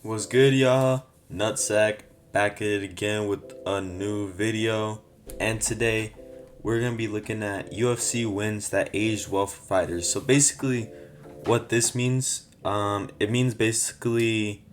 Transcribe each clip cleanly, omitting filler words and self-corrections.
What's good, y'all? Nutsack back at it again with a new video. And today we're gonna be looking at UFC wins that aged well for fighters. So basically, what this means, it means basically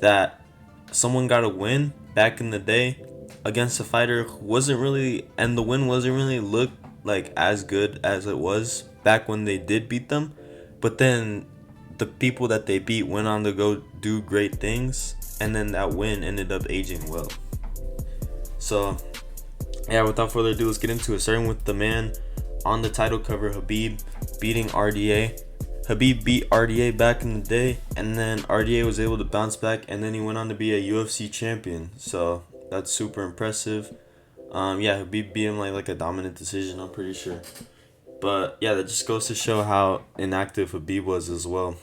that someone got a win back in the day against a fighter who wasn't really, and the win wasn't really look like as good as it was back when they did beat them. But then the people that they beat went on to go do great things, and then that win ended up aging well. So, yeah, without further ado, let's get into it. Starting with the man on the title cover, Khabib beating RDA. Khabib beat RDA back in the day, and then RDA was able to bounce back, and then he went on to be a UFC champion. So that's super impressive. Yeah, Khabib beat him like a dominant decision, I'm pretty sure. But yeah, that just goes to show how inactive Khabib was as well.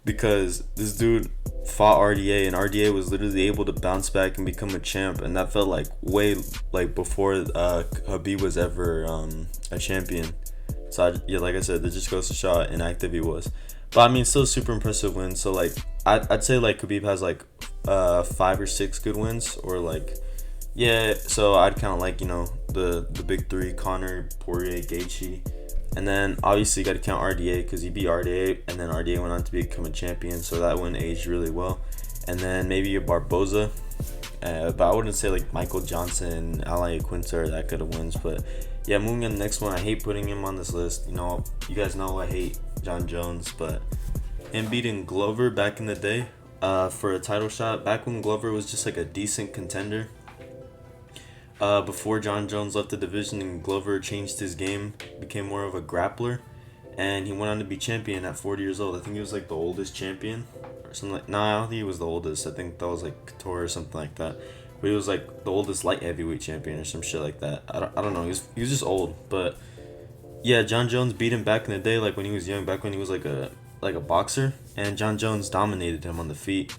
Because this dude fought RDA, and RDA was literally able to bounce back and become a champ, and that felt like way like before Khabib was ever a champion. So yeah, like I said, that just goes to show how inactive he was. But I mean, still super impressive win. So like I'd say like Khabib has like 5 or 6 good wins, or like yeah. So I'd count like the big three: Conor, Poirier, Gaethje. And then obviously you got to count RDA because he beat RDA, and then RDA went on to become a champion, so that one aged really well. And then maybe a Barboza, but I wouldn't say like Michael Johnson, Ally Quinta, or that good of wins. But yeah, moving on to the next one, I hate putting him on this list. You guys know I hate John Jones, but him beating Glover back in the day for a title shot, back when Glover was just like a decent contender. Before John Jones left the division and Glover changed his game, became more of a grappler, and he went on to be champion at 40 years old. I think he was like the oldest champion or something like. Nah, I don't think he was the oldest. I think that was like Couture or something like that. But he was like the oldest light heavyweight champion or some shit like that. I don't know. He was just old. But yeah, John Jones beat him back in the day, like when he was young, back when he was like a boxer, and John Jones dominated him on the feet.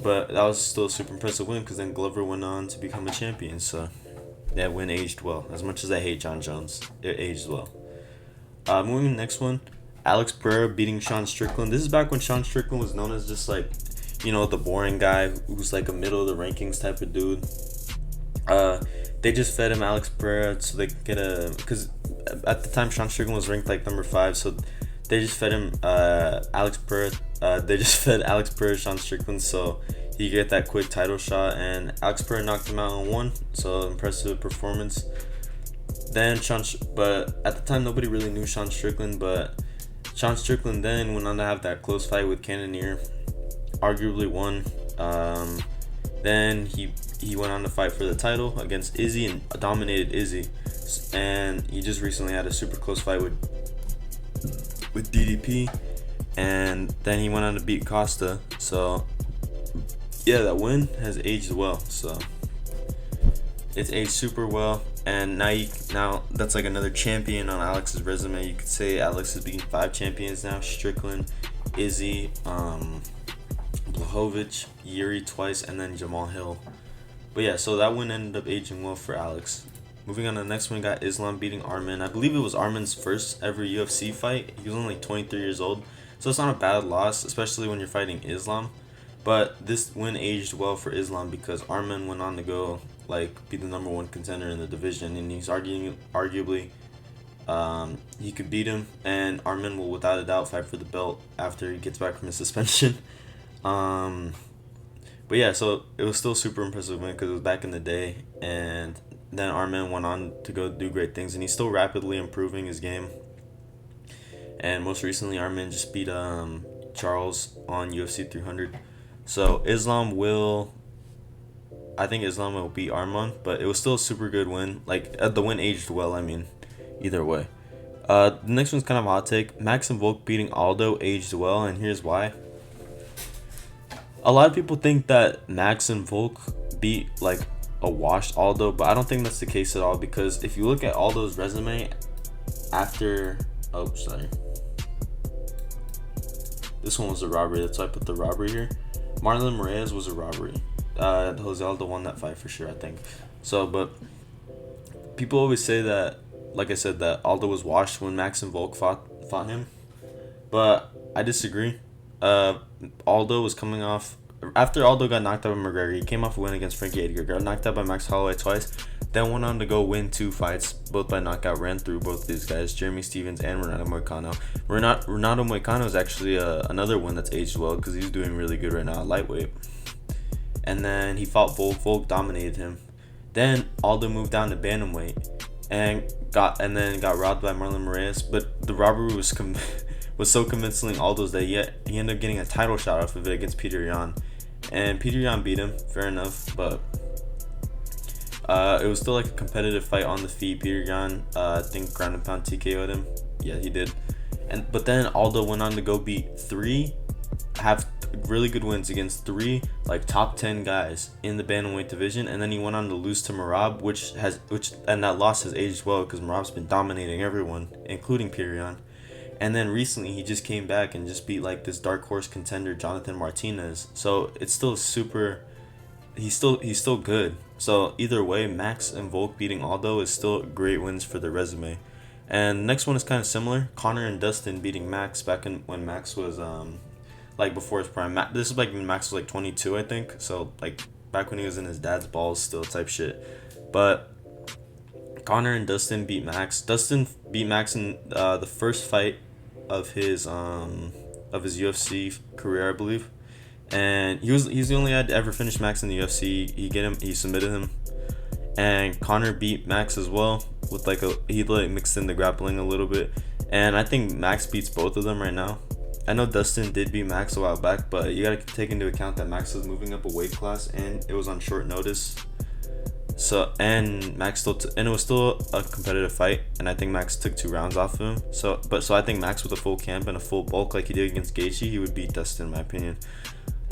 But that was still a super impressive win because then Glover went on to become a champion. So that win aged well. As much as I hate John Jones, it aged well. Moving to the next one, Alex Pereira beating Sean Strickland. This is back when Sean Strickland was known as just like, the boring guy who's like a middle of the rankings type of dude. They just fed him Alex Pereira so they could get because at the time Sean Strickland was ranked like number 5, so they just fed him Alex Pereira. They just fed Alex Pereira Sean Strickland so he get that quick title shot, and Alex Pereira knocked him out in 1. So impressive performance. Then but at the time nobody really knew Sean Strickland, but Sean Strickland then went on to have that close fight with Cannonier, arguably won. Then he went on to fight for the title against Izzy and dominated Izzy, and he just recently had a super close fight with DDP, and then he went on to beat Costa. So yeah, that win has aged well. So it's aged super well, and now that's like another champion on Alex's resume. You could say Alex has beaten 5 champions now: Strickland, Izzy, Blachowicz, Yuri twice, and then Jamal Hill. But yeah, so that win ended up aging well for Alex. Moving on to the next one, got Islam beating Arman. I believe it was Arman's first ever UFC fight. He was only 23 years old, so it's not a bad loss, especially when you're fighting Islam. But this win aged well for Islam because Arman went on to go be the number 1 contender in the division, and he's arguably he could beat him, and Arman will without a doubt fight for the belt after he gets back from his suspension. But yeah, so it was still super impressive win because it was back in the day, and then Arman went on to go do great things, and he's still rapidly improving his game. And most recently, Arman just beat Charles on UFC 300. So I think Islam will beat Arman, but it was still a super good win. The win aged well. I mean, either way. The next one's kind of a hot take. Max and Volk beating Aldo aged well, and here's why. A lot of people think that Max and Volk beat like a washed Aldo, but I don't think that's the case at all, because if you look at Aldo's resume after this one was a robbery, that's why I put the robbery here. Marlon Moraes was a robbery. Jose Aldo won that fight for sure, I think. So, but people always say that, like I said, that Aldo was washed when Max and Volk fought him, but I disagree. Aldo was coming off after Aldo got knocked out by McGregor. He came off a win against Frankie Edgar, got knocked out by Max Holloway twice, then went on to go win 2 fights, both by knockout. Ran through both these guys, Jeremy Stevens and Renato Moicano. Renato Moicano is actually another one that's aged well because he's doing really good right now at lightweight. And then he fought Volk. Volk dominated him. Then Aldo moved down to bantamweight and then got robbed by Marlon Moraes. But the robbery was was so convincing Aldo's that he ended up getting a title shot off of it against Peter Yan. And Peter Yan beat him, fair enough, but it was still like a competitive fight on the feet. Peter Yan, I think ground and pound TKO'd him. Yeah, he did. But then Aldo went on to go beat have really good wins against 3 like top 10 guys in the bantamweight division, and then he went on to lose to Merab, and that loss has aged well because Merab's been dominating everyone, including Peter Yan. And then recently he just came back and just beat like this dark horse contender Jonathan Martinez. So it's still he's still good. So either way, Max and Volk beating Aldo is still great wins for their resume. And the next one is kind of similar. Conor and Dustin beating Max back when Max was like before his prime. This is like when Max was like 22, I think. So like back when he was in his dad's balls still type shit. But Conor and Dustin beat Max. Dustin beat Max in the first fight of his UFC career, I believe. And he's the only guy to ever finish Max in the UFC. He submitted him. And Conor beat Max as well with he mixed in the grappling a little bit. And I think Max beats both of them right now. I know Dustin did beat Max a while back, but you gotta take into account that Max was moving up a weight class and it was on short notice. So Max and it was still a competitive fight, and I think Max took 2 rounds off of him. So I think Max with a full camp and a full bulk like he did against Gaethje, he would beat Dustin in my opinion.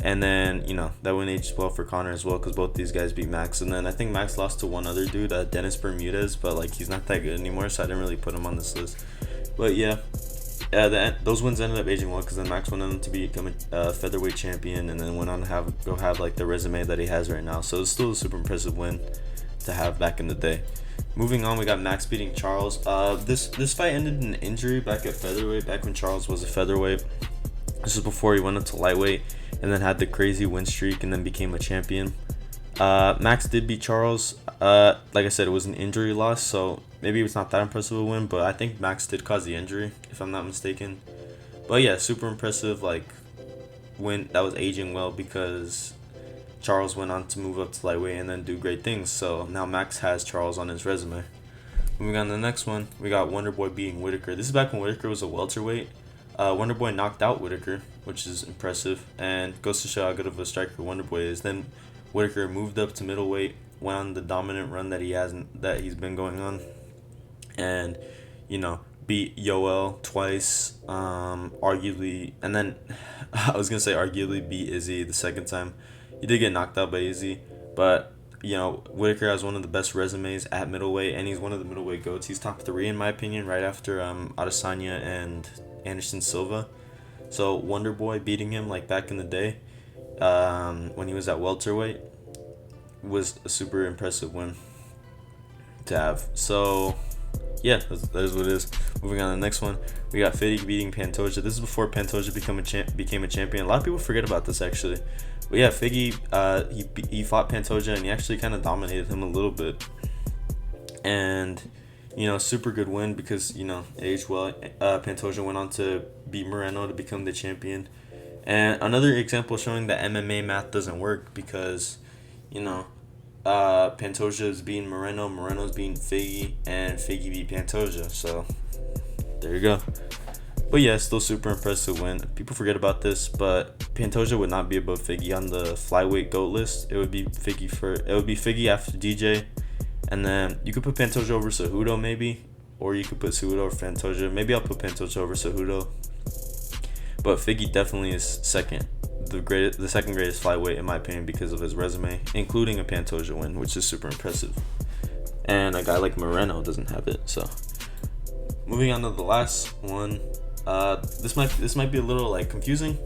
And then that went aged well for Conor as well because both these guys beat Max. And then I think Max lost to one other dude, Dennis Bermudez, but like he's not that good anymore, so I didn't really put him on this list. But yeah. Those wins ended up aging well because then Max went on to become a featherweight champion, and then went on to have like the resume that he has right now. So it's still a super impressive win to have back in the day. Moving on, we got Max beating Charles. This fight ended in an injury back at featherweight, back when Charles was a featherweight. This is before he went up to lightweight and then had the crazy win streak and then became a champion. Max did beat Charles. Like I said, it was an injury loss, so maybe it's not that impressive a win, but I think Max did cause the injury, if I'm not mistaken. But yeah, super impressive win that was aging well because Charles went on to move up to lightweight and then do great things. So now Max has Charles on his resume. Moving on to the next one, we got Wonderboy beating Whitaker. This is back when Whitaker was a welterweight. Wonderboy knocked out Whitaker, which is impressive and goes to show how good of a striker Wonderboy is. Then Whitaker moved up to middleweight, went on the dominant run that he's been going on, and beat Yoel twice, arguably, and then arguably beat Izzy the second time. He did get knocked out by Izzy, but Whitaker has one of the best resumes at middleweight, and he's one of the middleweight goats. He's top 3 in my opinion, right after Adesanya and Anderson Silva. So Wonderboy beating him like back in the day, when he was at welterweight, was a super impressive win to have. So yeah, that is what it is. Moving on to the next one, we got Figgy beating Pantoja. This is before Pantoja became a champion. A lot of people forget about this actually. But yeah, Figgy, he fought Pantoja and he actually kind of dominated him a little bit. And super good win because it aged well. Pantoja went on to beat Moreno to become the champion. And another example showing that MMA math doesn't work because Pantoja is beating Moreno, Moreno's beating Figgy, and Figgy beat Pantoja. So there you go. But yeah, still super impressive win. People forget about this, but Pantoja would not be above Figgy on the flyweight GOAT list. It would be Figgy after DJ, and then you could put Pantoja over Cejudo maybe, or you could put Cejudo over Pantoja. Maybe I'll put Pantoja over Cejudo, but Figgy definitely is second, the second greatest flyweight in my opinion because of his resume, including a Pantoja win, which is super impressive. And a guy like Moreno doesn't have it. So moving on to the last one. This might be a little confusing.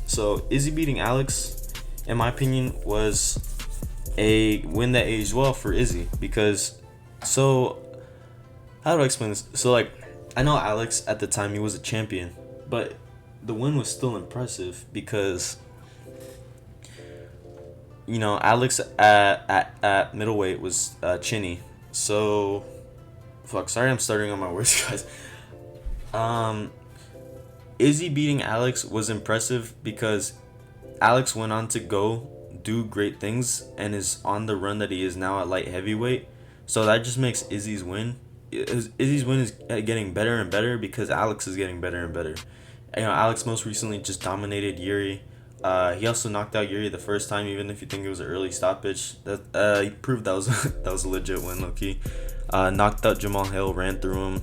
So Izzy beating Alex, in my opinion, was a win that aged well for Izzy because, so how do I explain this? So I know Alex at the time he was a champion, but the win was still impressive because, you know, Alex at middleweight was chinny. So, fuck, sorry I'm stuttering on my words, guys. Izzy beating Alex was impressive because Alex went on to go do great things and is on the run that he is now at light heavyweight. So that just makes Izzy's win is getting better and better because Alex is getting better and better. You know, Alex most recently just dominated Yuri. He also knocked out Yuri the first time, even if you think it was an early stoppage. That he proved that was that was a legit win, low key. Knocked out Jamal Hill, ran through him.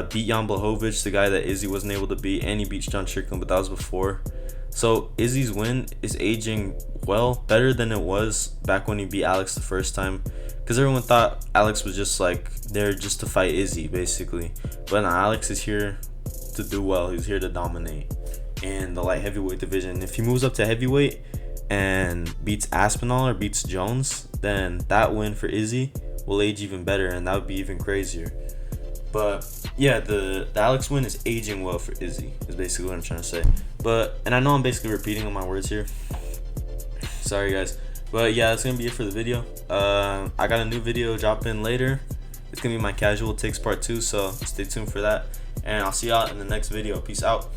Beat Jan Blachowicz, the guy that Izzy wasn't able to beat, and he beat John Strickland, but that was before. So Izzy's win is aging well, better than it was back when he beat Alex the first time, because everyone thought Alex was just like there just to fight Izzy basically. But now Alex is here to do well. He's here to dominate in the light heavyweight division. If he moves up to heavyweight and beats Aspinall or beats Jones, then that win for Izzy will age even better, and that would be even crazier. But yeah, the Alex win is aging well for Izzy, is basically what I'm trying to say. And I know I'm basically repeating on my words here. Sorry guys. But yeah, that's gonna be it for the video. I got a new video dropping later. It's gonna be my casual takes part 2, so stay tuned for that. And I'll see y'all in the next video. Peace out.